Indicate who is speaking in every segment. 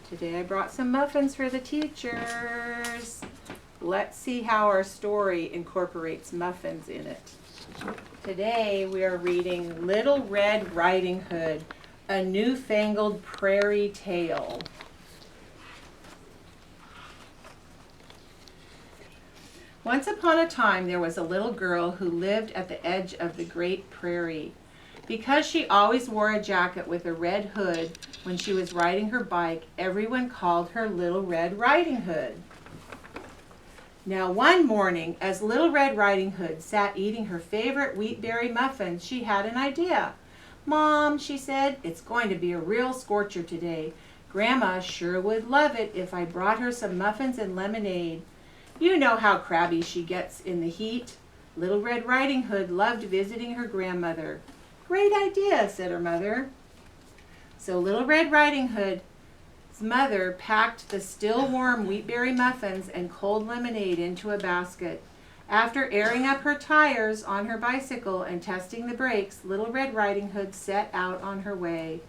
Speaker 1: Today I brought some muffins for the teachers. Let's see how our story incorporates muffins in it. Today we are reading Little Red Riding Hood, a Newfangled Prairie Tale. Once upon a time there was a little girl who lived at the edge of the great prairie. Because she always wore a jacket with a red hood when she was riding her bike, everyone called her Little Red Riding Hood. Now one morning, as Little Red Riding Hood sat eating her favorite wheatberry muffins, she had an idea. "Mom," she said, "it's going to be a real scorcher today. Grandma sure would love it if I brought her some muffins and lemonade. You know how crabby she gets in the heat." Little Red Riding Hood loved visiting her grandmother. "Great idea," said her mother. So Little Red Riding Hood's mother packed the still warm wheatberry muffins and cold lemonade into a basket. After airing up her tires on her bicycle and testing the brakes, Little Red Riding Hood set out on her way.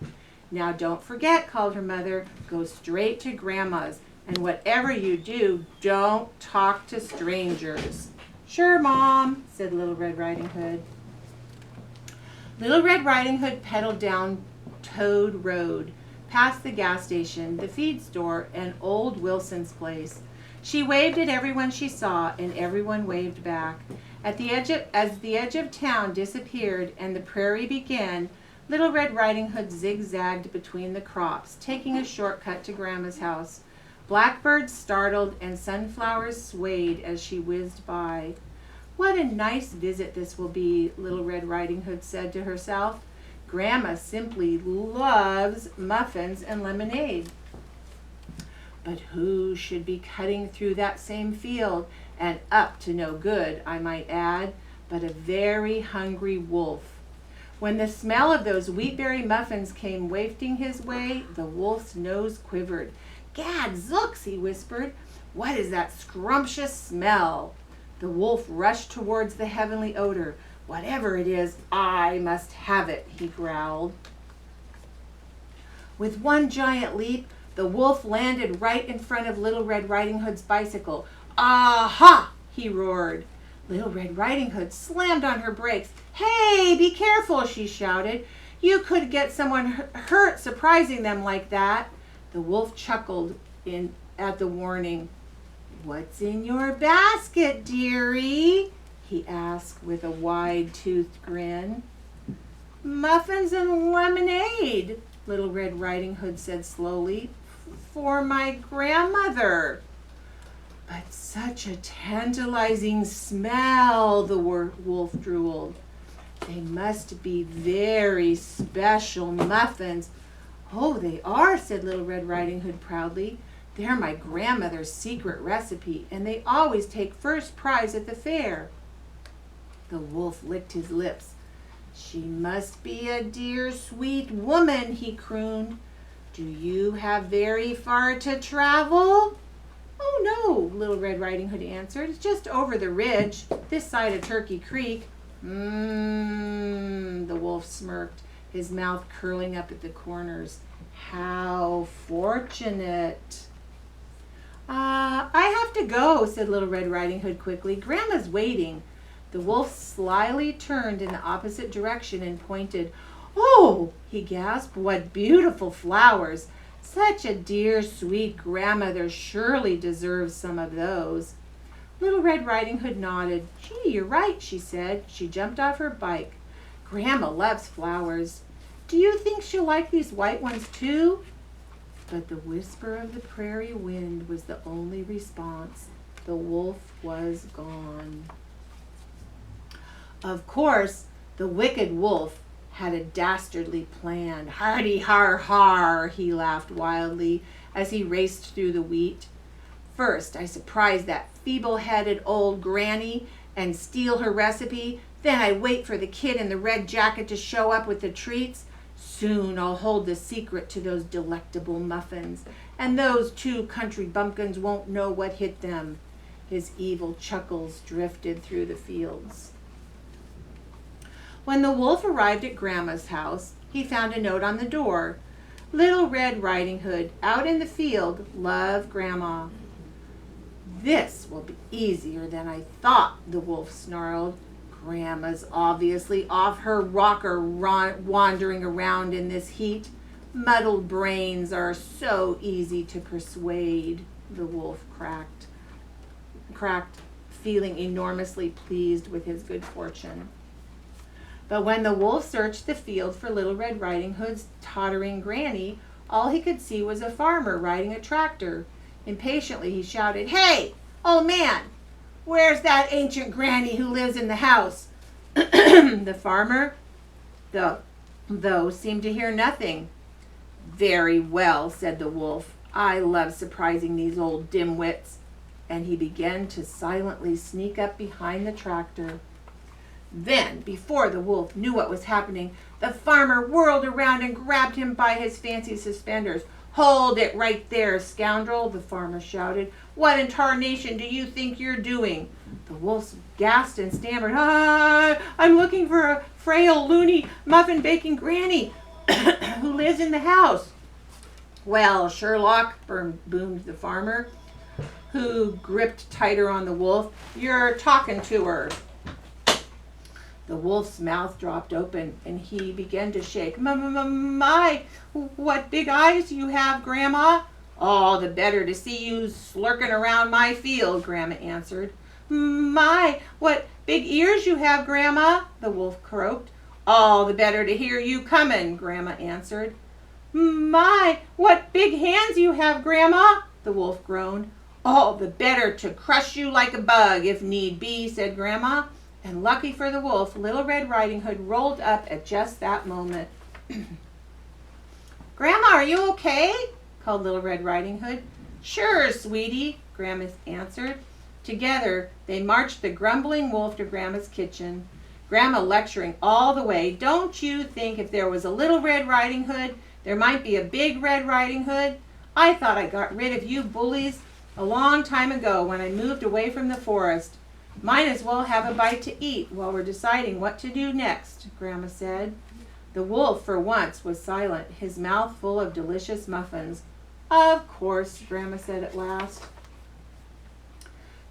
Speaker 1: "Now don't forget," called her mother, "go straight to Grandma's, and whatever you do, don't talk to strangers." "Sure, Mom," said Little Red Riding Hood. Little Red Riding Hood pedaled down Toad Road, past the gas station, the feed store, and old Wilson's place. She waved at everyone she saw, and everyone waved back. As the edge of town disappeared and the prairie began, Little Red Riding Hood zigzagged between the crops, taking a shortcut to Grandma's house. Blackbirds startled and sunflowers swayed as she whizzed by. "What a nice visit this will be," Little Red Riding Hood said to herself. "Grandma simply loves muffins and lemonade." But who should be cutting through that same field, and up to no good, I might add, but a very hungry wolf. When the smell of those wheatberry muffins came wafting his way, the wolf's nose quivered. "Gad zooks," he whispered. "What is that scrumptious smell?" The wolf rushed towards the heavenly odor. "Whatever it is, I must have it," he growled. With one giant leap, the wolf landed right in front of Little Red Riding Hood's bicycle. "Aha!" he roared. Little Red Riding Hood slammed on her brakes. "Hey, be careful," she shouted. "You could get someone hurt surprising them like that." The wolf chuckled at the warning. "What's in your basket, dearie?" he asked with a wide-toothed grin. "Muffins and lemonade," Little Red Riding Hood said slowly, "for my grandmother." "But such a tantalizing smell," the wolf drooled. "They must be very special muffins." "Oh, they are," said Little Red Riding Hood proudly. "They're my grandmother's secret recipe, and they always take first prize at the fair." The wolf licked his lips. "She must be a dear, sweet woman," he crooned. "Do you have very far to travel?" "Oh, no," Little Red Riding Hood answered. "It's just over the ridge, this side of Turkey Creek." The wolf smirked, his mouth curling up at the corners. "How fortunate." I have to go," said Little Red Riding Hood quickly. "Grandma's waiting." The wolf slyly turned in the opposite direction and pointed. "Oh," he gasped, "what beautiful flowers. Such a dear, sweet grandmother surely deserves some of those." Little Red Riding Hood nodded. "Gee, you're right," she said. She jumped off her bike. "Grandma loves flowers. Do you think she'll like these white ones too?" But the whisper of the prairie wind was the only response. The wolf was gone. Of course, the wicked wolf had a dastardly plan. "Hardy har har," he laughed wildly as he raced through the wheat. "First, I surprise that feeble-headed old granny and steal her recipe. Then I wait for the kid in the red jacket to show up with the treats. Soon I'll hold the secret to those delectable muffins, and those 2 country bumpkins won't know what hit them." His evil chuckles drifted through the fields. When the wolf arrived at Grandma's house, he found a note on the door. Little Red Riding Hood, out in the field, loved Grandma. This will be easier than I thought, the wolf snarled. Grandma's obviously off her rocker wandering around in this heat. Muddled brains are so easy to persuade, the wolf cracked, feeling enormously pleased with his good fortune. But when the wolf searched the field for Little Red Riding Hood's tottering granny, all he could see was a farmer riding a tractor. Impatiently he shouted, "Hey, old man, where's that ancient granny who lives in the house?" The farmer, though, seemed to hear nothing. "Very well," said the wolf. "I love surprising these old dimwits." And he began to silently sneak up behind the tractor. Then, before the wolf knew what was happening, the farmer whirled around and grabbed him by his fancy suspenders. "Hold it right there, scoundrel," the farmer shouted. "What in tarnation do you think you're doing?" The wolf gasped and stammered, "I'm looking for a frail, loony, muffin-baking granny who lives in the house." "Well, Sherlock," boomed the farmer, who gripped tighter on the wolf, "you're talking to her." The wolf's mouth dropped open, and he began to shake. My, what big eyes you have, Grandma." "All the better to see you slurking around my field," Grandma answered. "My, what big ears you have, Grandma," the wolf croaked. "All the better to hear you coming," Grandma answered. "My, what big hands you have, Grandma," the wolf groaned. "All the better to crush you like a bug, if need be," said Grandma. And lucky for the wolf, Little Red Riding Hood rolled up at just that moment. "Grandma, are you okay?" called Little Red Riding Hood. "Sure, sweetie," Grandma answered. Together, they marched the grumbling wolf to Grandma's kitchen. Grandma lecturing all the way. "Don't you think if there was a Little Red Riding Hood, there might be a Big Red Riding Hood? I thought I got rid of you bullies a long time ago when I moved away from the forest. Might as well have a bite to eat while we're deciding what to do next," Grandma said. The wolf, for once, was silent, his mouth full of delicious muffins. "Of course," Grandma said at last.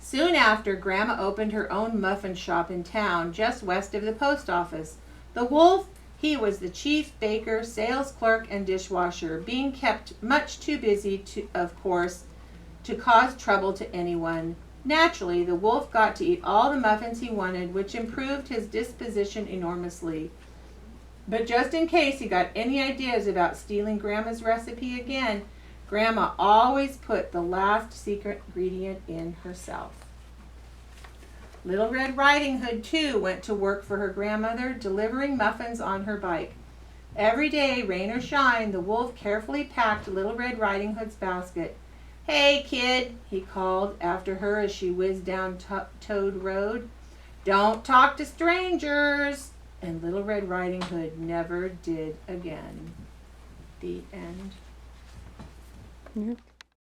Speaker 1: Soon after, Grandma opened her own muffin shop in town, just west of the post office. The wolf, he was the chief baker, sales clerk, and dishwasher, being kept much too busy, of course, to cause trouble to anyone. Naturally, the wolf got to eat all the muffins he wanted, which improved his disposition enormously. But just in case he got any ideas about stealing Grandma's recipe again, Grandma always put the last secret ingredient in herself. Little Red Riding Hood, too, went to work for her grandmother, delivering muffins on her bike. Every day, rain or shine, the wolf carefully packed Little Red Riding Hood's basket. "Hey, kid," he called after her as she whizzed down Toad Road. "Don't talk to strangers." And Little Red Riding Hood never did again. The end.